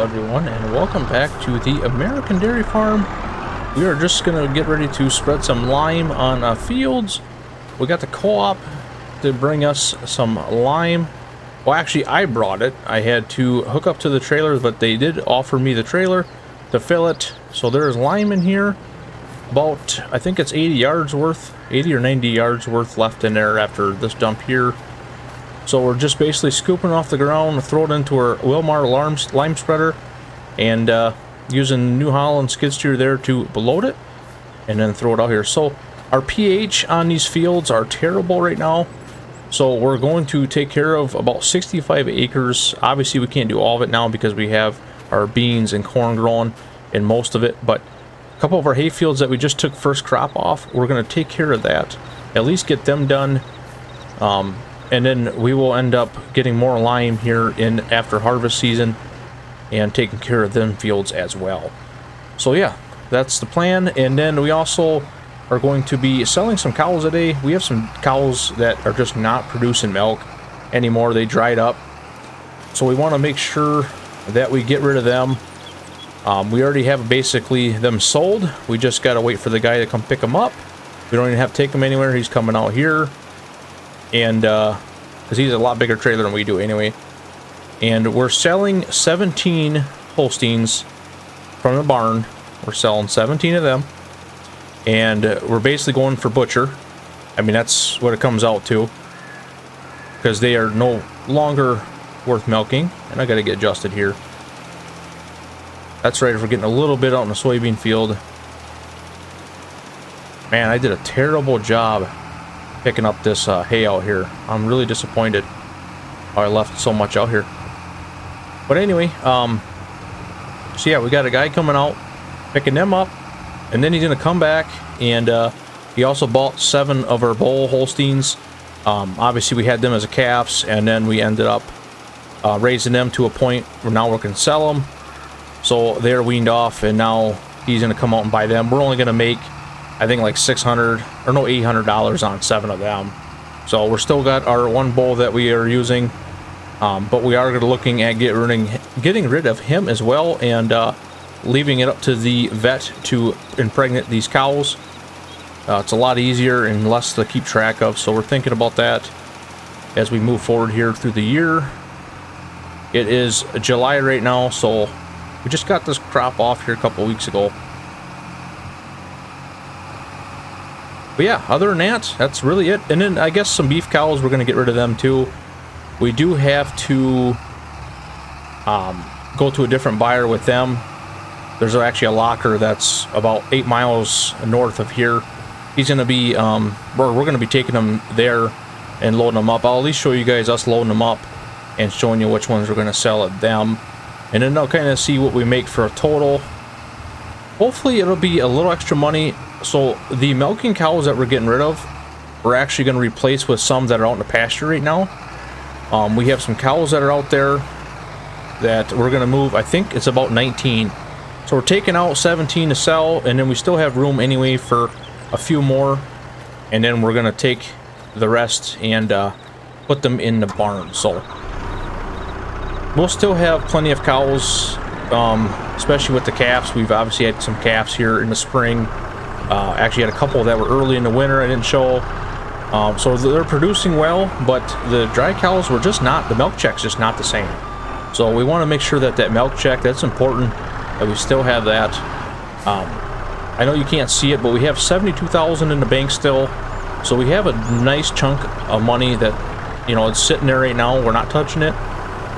everyone, and welcome back to the American Dairy Farm. We are just gonna get ready to spread some lime on fields. We got the co-op to bring us some lime. Well, actually, I brought it. I had to hook up to the trailer, but they did offer me the trailer to fill it. So there is lime in here. About, I think it's 80 yards worth, 80 or 90 yards worth left in there after this dump here. So we're just basically scooping off the ground, throw it into our Wilmar lime spreader, and using New Holland skid steer there to load it, and then throw it out here. So our pH on these fields are terrible right now. So we're going to take care of about 65 acres. Obviously we can't do all of it now because we have our beans and corn growing in most of it, but a couple of our hay fields that we just took first crop off, we're going to take care of that, at least get them done. And then we will end up getting more lime here in after harvest season and taking care of them fields as well. So yeah, that's the plan. And then we also are going to be selling some cows today. We have some cows that are just not producing milk anymore. They dried up. So we want to make sure that we get rid of them. We already have basically them sold. We just got to wait for the guy to come pick them up. We don't even have to take them anywhere. He's coming out here. And because he's a lot bigger trailer than we do anyway. And we're selling 17 Holsteins from the barn. We're selling 17 of them, and we're basically going for butcher. I mean, that's what it comes out to, because they are no longer worth milking. And I gotta get adjusted here. That's right, if we're getting a little bit out in the soybean field. Man, I did a terrible job picking up this hay out here. I'm really disappointed I left so much out here. But anyway, so yeah, we got a guy coming out picking them up, and then he's gonna come back, and he also bought 7 of our bull Holsteins. Obviously we had them as a calves, and then we ended up raising them to a point where now we're gonna sell them. So they're weaned off, and now he's gonna come out and buy them. We're only gonna make, I think, like $600 or no $800 on 7 of them. So we're still got our one bull that we are using, but we are looking at getting rid of him as well, and leaving it up to the vet to impregnate these cows. It's a lot easier and less to keep track of, so we're thinking about that as we move forward here through the year. It is July right now, so we just got this crop off here a couple weeks ago. But yeah, other than that, that's really it. And then I guess some beef cows, we're going to get rid of them too. We do have to go to a different buyer with them. There's actually a locker that's about 8 miles north of here. He's going to be, we're going to be taking them there and loading them up. I'll at least show you guys us loading them up and showing you which ones we're going to sell at them. And then I'll kind of see what we make for a total. Hopefully it'll be a little extra money. So the milking cows that we're getting rid of, we're actually going to replace with some that are out in the pasture right now. We have some cows that are out there that we're going to move. I think it's about 19. So we're taking out 17 to sell, and then we still have room anyway for a few more. And then we're going to take the rest and put them in the barn. So we'll still have plenty of cows, especially with the calves. We've obviously had some calves here in the spring. Actually had a couple that were early in the winter I didn't show. So they're producing well, but the dry cows were just not, the milk check's just not the same. So we want to make sure that that milk check, that's important, that we still have that. I know you can't see it, but we have $72,000 in the bank still. So we have a nice chunk of money that, you know, it's sitting there right now. We're not touching it,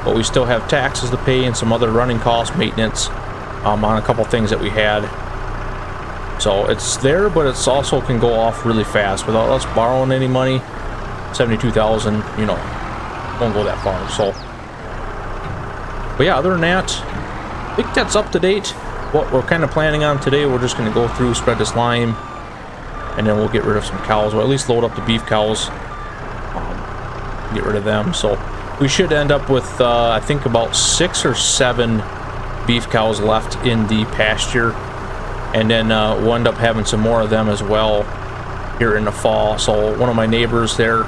but we still have taxes to pay and some other running costs, maintenance, on a couple things that we had. So it's there, but it's also can go off really fast without us borrowing any money. 72,000, you know, won't go that far. So, but yeah, other than that, I think that's up to date. What we're kind of planning on today, we're just going to go through, spread this lime, and then we'll get rid of some cows, or at least load up the beef cows, get rid of them. So we should end up with, I think, about 6 or 7 beef cows left in the pasture. And then we'll end up having some more of them as well here in the fall. So one of my neighbors there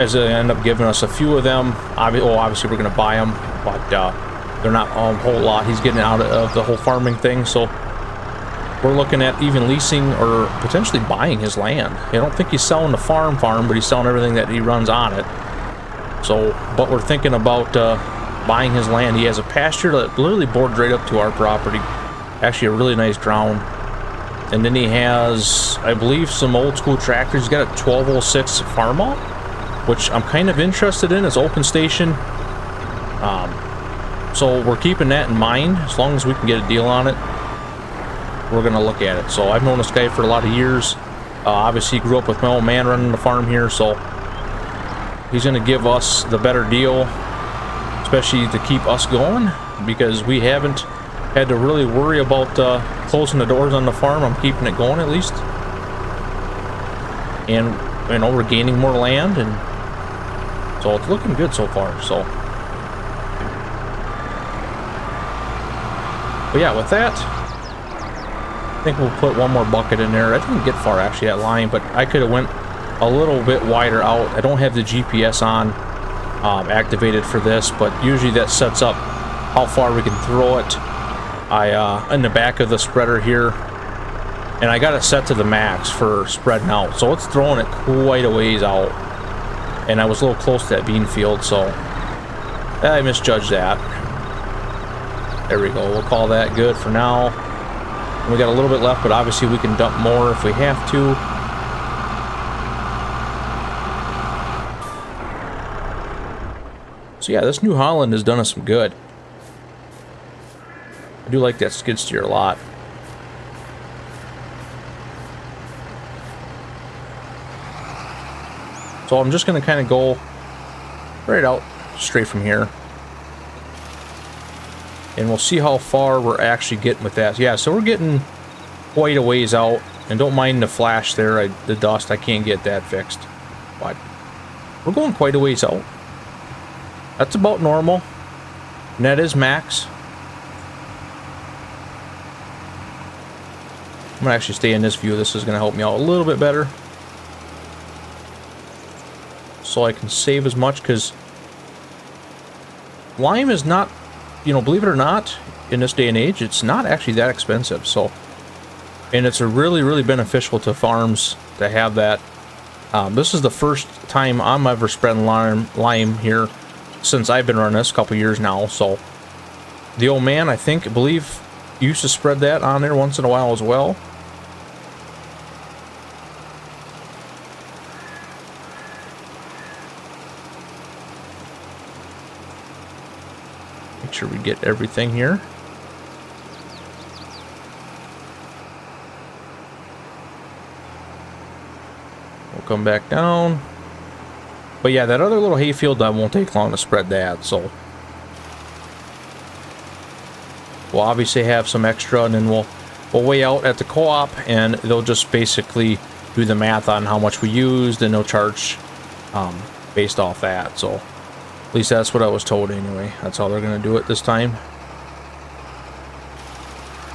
as they end up giving us a few of them. Obviously we're going to buy them, but they're not a whole lot. He's getting out of the whole farming thing, so we're looking at even leasing or potentially buying his land. I don't think he's selling the farm, but he's selling everything that he runs on it. So, but we're thinking about buying his land. He has a pasture that literally borders right up to our property. Actually, a really nice ground. And then he has, I believe, some old school tractors. He's got a 1206 Farmall, which I'm kind of interested in. It's open station. So we're keeping that in mind. As long as we can get a deal on it, we're going to look at it. So I've known this guy for a lot of years. Obviously, grew up with my old man running the farm here, so he's going to give us the better deal, especially to keep us going, because we haven't had to really worry about closing the doors on the farm. I'm keeping it going at least. And, you know, we're gaining more land, and so it's looking good so far. So, but yeah, with that, I think we'll put one more bucket in there. I didn't get far actually that line, but I could have went a little bit wider out. I don't have the GPS on activated for this, but usually that sets up how far we can throw it. In the back of the spreader here, and I got it set to the max for spreading out, so it's throwing it quite a ways out, and I was a little close to that bean field, so I misjudged that. There we go. We'll call that good for now. And we got a little bit left, but obviously we can dump more if we have to. So yeah, this New Holland has done us some good. I do like that skid steer a lot. So I'm just going to kind of go right out straight from here. And we'll see how far we're actually getting with that. Yeah, so we're getting quite a ways out. And don't mind the flash there, the dust, I can't get that fixed. But we're going quite a ways out. That's about normal. And that is max. I'm gonna actually stay in this view. This is gonna help me out a little bit better, so I can save as much, because lime is not, you know, believe it or not, in this day and age, it's not actually that expensive. So, and it's a really beneficial to farms to have that. This is the first time I'm ever spreading lime here since I've been running this, a couple years now. So the old man, I believe used to spread that on there once in a while as well. Make sure we get everything here. We'll come back down. But yeah, that other little hayfield, that won't take long to spread that, so we'll obviously have some extra, and then we'll weigh out at the co-op, and they'll just basically do the math on how much we used, and they'll charge based off that. So at least that's what I was told anyway. That's how they're going to do it this time.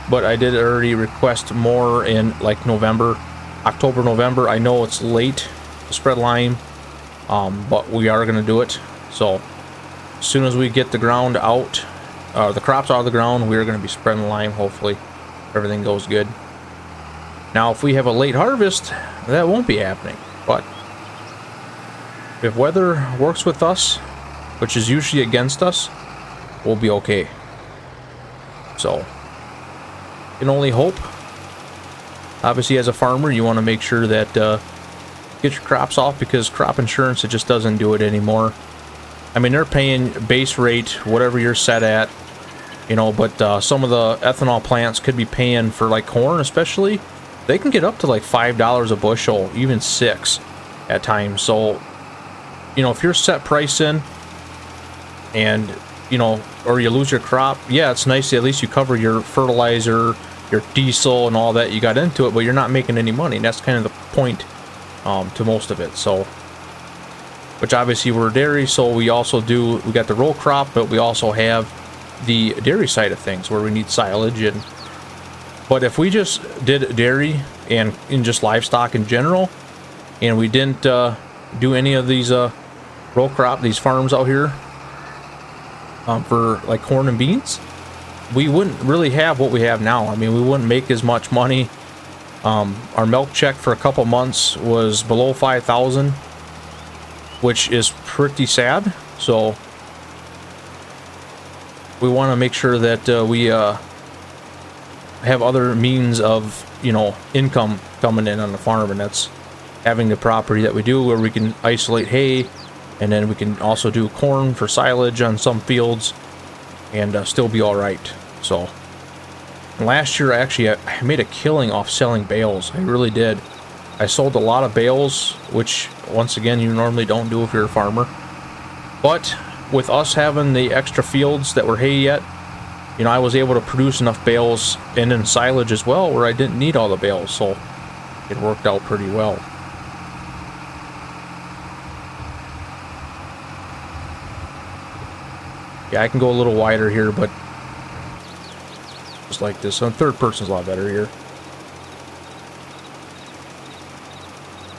But I did already request more in like November, October, November. I know it's late to spread lime, but we are going to do it. So as soon as we get the ground out, the crops out of the ground, we are going to be spreading lime. Hopefully everything goes good. Now if we have a late harvest, that won't be happening, but if weather works with us, which is usually against us, we'll be okay. So you can only hope. Obviously, as a farmer, you want to make sure that get your crops off, because crop insurance, it just doesn't do it anymore. I mean, they're paying base rate, whatever you're set at, you know, but some of the ethanol plants could be paying for, like corn especially, they can get up to like $5 a bushel, even $6 at times. So, you know, if you're set price in, and, you know, or you lose your crop, yeah, it's nice, at least you cover your fertilizer, your diesel, and all that you got into it, but you're not making any money, and that's kind of the point to most of it. So, which obviously we're dairy, so we also we got the row crop, but we also have the dairy side of things where we need silage. And but if we just did dairy and in just livestock in general, and we didn't do any of these row crop, these farms out here, for like corn and beans, we wouldn't really have what we have now. I mean, we wouldn't make as much money. Our milk check for a couple months was below 5,000, which is pretty sad. So we want to make sure that we have other means of, you know, income coming in on the farm, and that's having the property that we do where we can isolate hay, and then we can also do corn for silage on some fields and still be all right. So last year I made a killing off selling bales. I really did. I sold a lot of bales, which once again you normally don't do if you're a farmer, but with us having the extra fields that were hay yet, you know, I was able to produce enough bales and then silage as well where I didn't need all the bales, so it worked out pretty well. Yeah, I can go a little wider here, but just like this. So third person's a lot better here.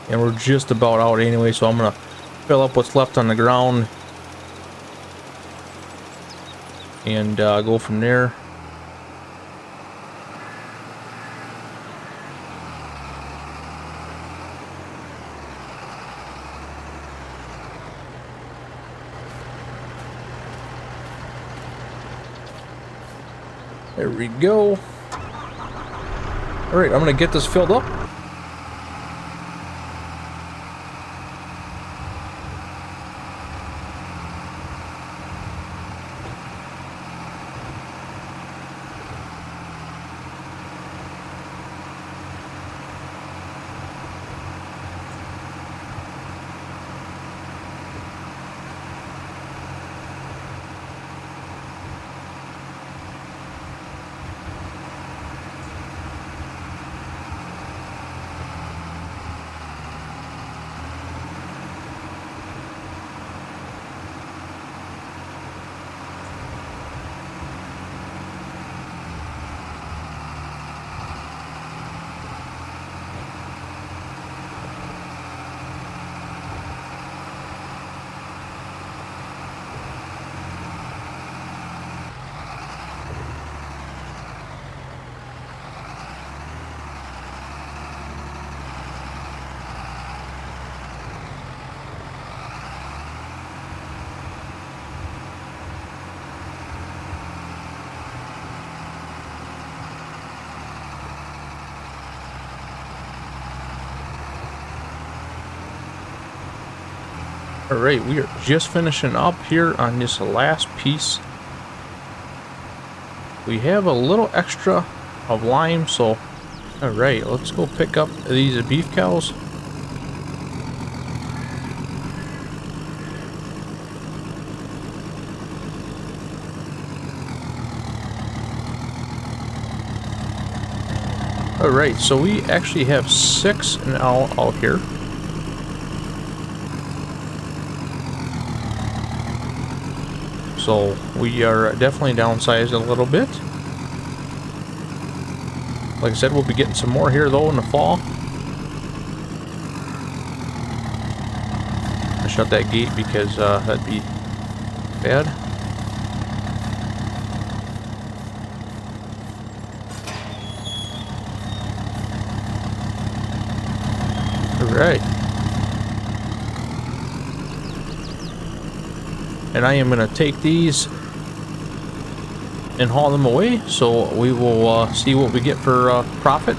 And we're just about out anyway, so I'm gonna fill up what's left on the ground and go from there. There we go. All right, I'm gonna get this filled up. All right, we are just finishing up here on this last piece. We have a little extra of lime, so all right, let's go pick up these beef cows. All right, so we actually have 6 now out here. So we are definitely downsized a little bit. Like I said, we'll be getting some more here though in the fall. I shut that gate because that'd be bad. All right. And I am going to take these and haul them away, so we will see what we get for profit.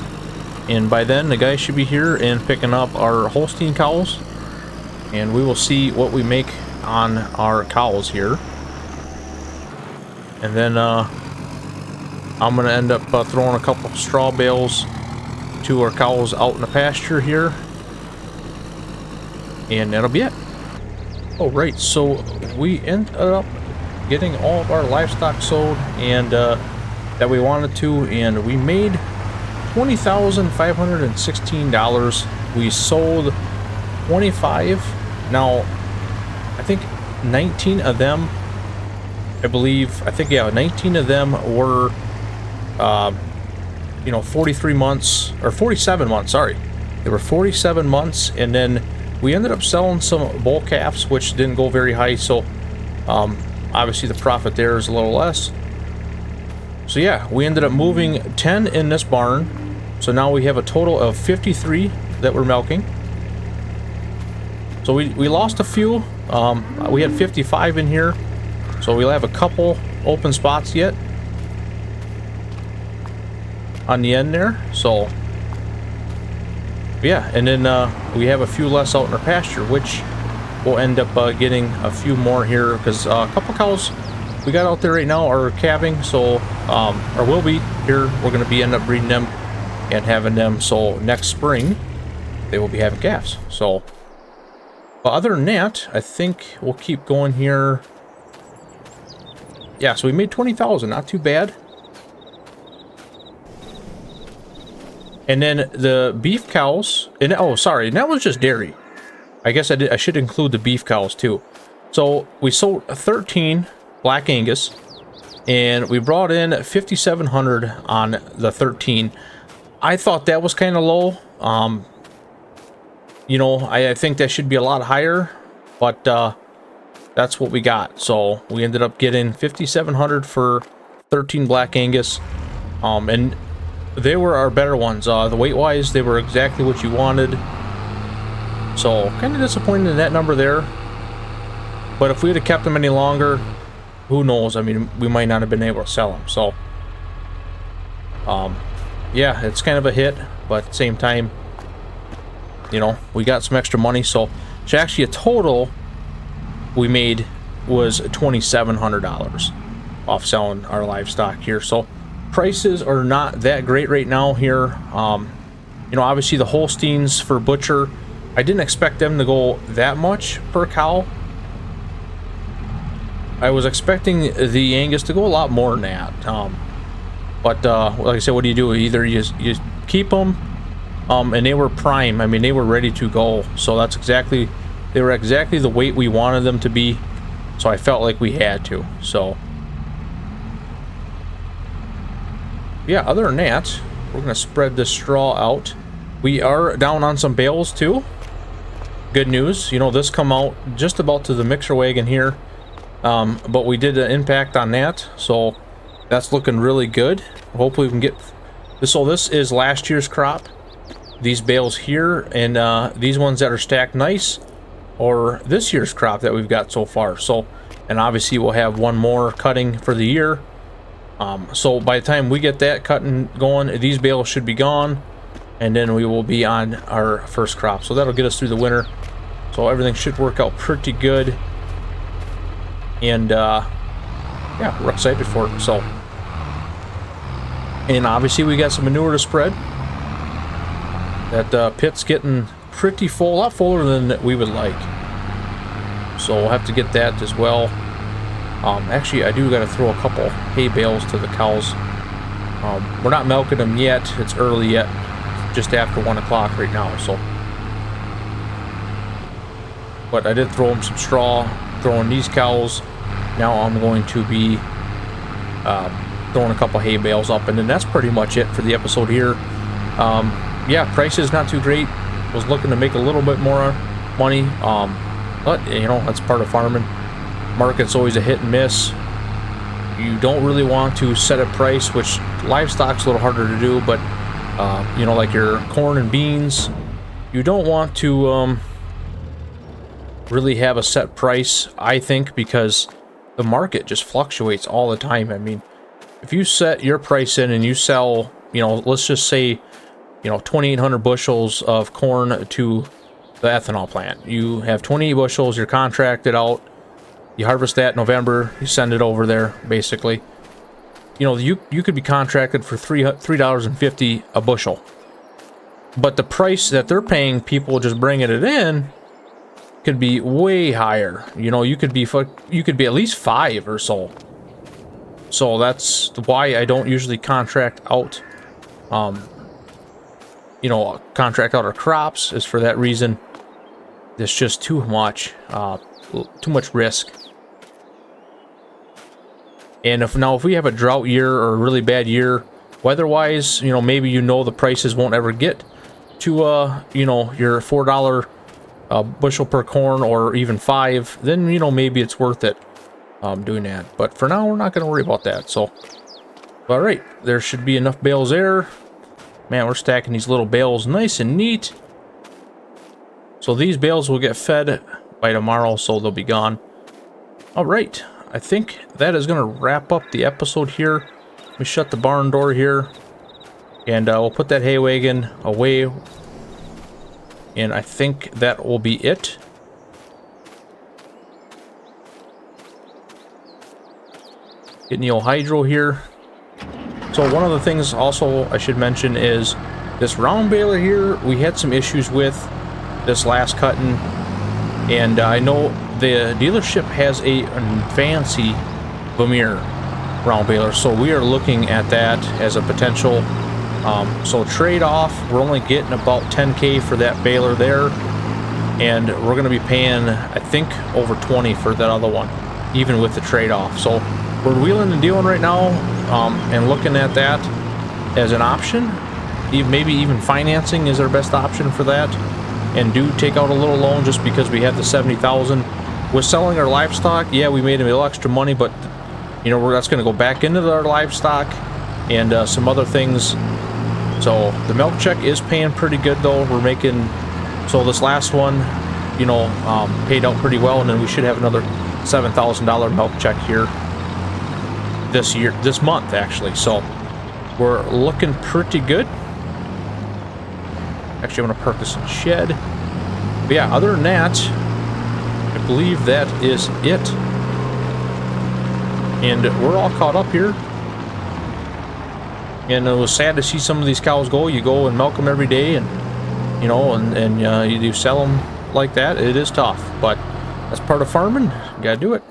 And by then the guy should be here and picking up our Holstein cows, and we will see what we make on our cows here. And then I'm going to end up throwing a couple straw bales to our cows out in the pasture here, and that'll be it. Oh, right, so we ended up getting all of our livestock sold and that we wanted to, and we made $20,516. We sold 25. Now, I think 19 of them, I think, yeah, 19 of them were, you know, 43 months, or 47 months, sorry. They were 47 months, and then we ended up selling some bull calves, which didn't go very high, so obviously the profit there is a little less. So yeah, we ended up moving 10 in this barn. So now we have a total of 53 that we're milking. So we lost a few. We had 55 in here. So we'll have a couple open spots yet on the end there. So yeah, and then we have a few less out in our pasture, which we'll end up getting a few more here, because a couple cows we got out there right now are calving. So or will be here. We're going to be end up breeding them and having them, so next spring they will be having calves. So other than that, I think we'll keep going here. Yeah, so we made 20,000, not too bad. And then the beef cows, and oh, sorry, and that was just dairy. I guess I should include the beef cows too. So we sold 13 Black Angus, and we brought in 5,700 on the 13. I thought that was kind of low. You know, I think that should be a lot higher, but that's what we got. So we ended up getting 5,700 for 13 Black Angus, and they were our better ones. The weight wise, they were exactly what you wanted. So kind of disappointed in that number there, but if we had kept them any longer, who knows? I mean, we might not have been able to sell them. So yeah, it's kind of a hit, but at the same time, you know, we got some extra money. So actually a total we made was $2,700 off selling our livestock here. So prices are not that great right now here. You know, obviously the Holsteins for butcher, I didn't expect them to go that much per cow. I was expecting the Angus to go a lot more than that. But like I said, what do? Either you keep them, and they were prime. I mean, they were ready to go. So that's exactly, they were exactly the weight we wanted them to be. So I felt like we had to. So yeah, other than that, we're gonna spread this straw out. We are down on some bales too. Good news, you know, this come out just about to the mixer wagon here, but we did an impact on that, so that's looking really good. Hopefully we can get this. So this is last year's crop, these bales here, and these ones that are stacked nice or this year's crop that we've got so far. So, and obviously we'll have one more cutting for the year. So by the time we get that cutting going, these bales should be gone, and then we will be on our first crop. So that'll get us through the winter. So everything should work out pretty good. And yeah, we're excited for it. So, and obviously we got some manure to spread. That pit's getting pretty full, a lot fuller than we would like. So we'll have to get that as well. Actually, I do got to throw a couple hay bales to the cows. We're not milking them yet. It's early yet. Just after 1 o'clock right now. So, but I did throw them some straw, throwing these cows. Now I'm going to be throwing a couple hay bales up, and then that's pretty much it for the episode here. Yeah, price is not too great. Was looking to make a little bit more money, but you know, that's part of farming. Market's always a hit and miss. You don't really want to set a price, which livestock's a little harder to do, but you know, like your corn and beans, you don't want to really have a set price, I think, because the market just fluctuates all the time. I mean, if you set your price in and you sell, you know, let's just say, you know, 2,800 bushels of corn to the ethanol plant. You have 28 bushels, you're contracted out, you harvest that in November, you send it over there, basically. You know, you could be contracted for $3.50 a bushel. But the price that they're paying people just bringing it in could be way higher. You know, you could be at least 5 or so. So that's why I don't usually contract out, you know, contract out our crops, is for that reason. It's just too much risk. And if we have a drought year or a really bad year, weather-wise, you know, maybe the prices won't ever get to you know, your $4 bushel per corn, or even 5. Then, you know, maybe it's worth it. doing that. But for now, we're not going to worry about that. So, all right, there should be enough bales there. Man, we're stacking these little bales nice and neat. So these bales will get fed by tomorrow, so they'll be gone. All right, I think that is going to wrap up the episode here. Let me shut the barn door here, and we'll put that hay wagon away. And I think that will be it. Getting the old hydro here. So one of the things also I should mention is this round baler here, we had some issues with this last cutting. And I know the dealership has a fancy Vermeer round baler, so we are looking at that as a potential. So trade-off, we're only getting about 10K for that baler there, and we're going to be paying, I think, over 20 for that other one, even with the trade-off. So we're wheeling and dealing right now, and looking at that as an option. Maybe even financing is our best option for that, and do take out a little loan just because we have the 70,000. With selling our livestock, yeah, we made a little extra money, but you know, that's going to go back into our livestock and some other things. So the milk check is paying pretty good though. We're making, so this last one, you know, paid out pretty well, and then we should have another $7,000 milk check here this month actually. So we're looking pretty good. Actually, I'm going to park this in the shed. But yeah, other than that, I believe that is it. And we're all caught up here. And it was sad to see some of these cows go. You go and milk them every day, and you know, and you do sell them like that. It is tough, but that's part of farming. You gotta do it.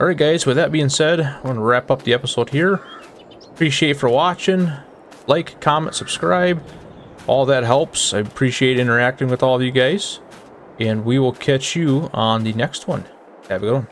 All right, guys. With that being said, I'm gonna wrap up the episode here. Appreciate for watching. Like, comment, subscribe. All that helps. I appreciate interacting with all of you guys, and we will catch you on the next one. Have a good one.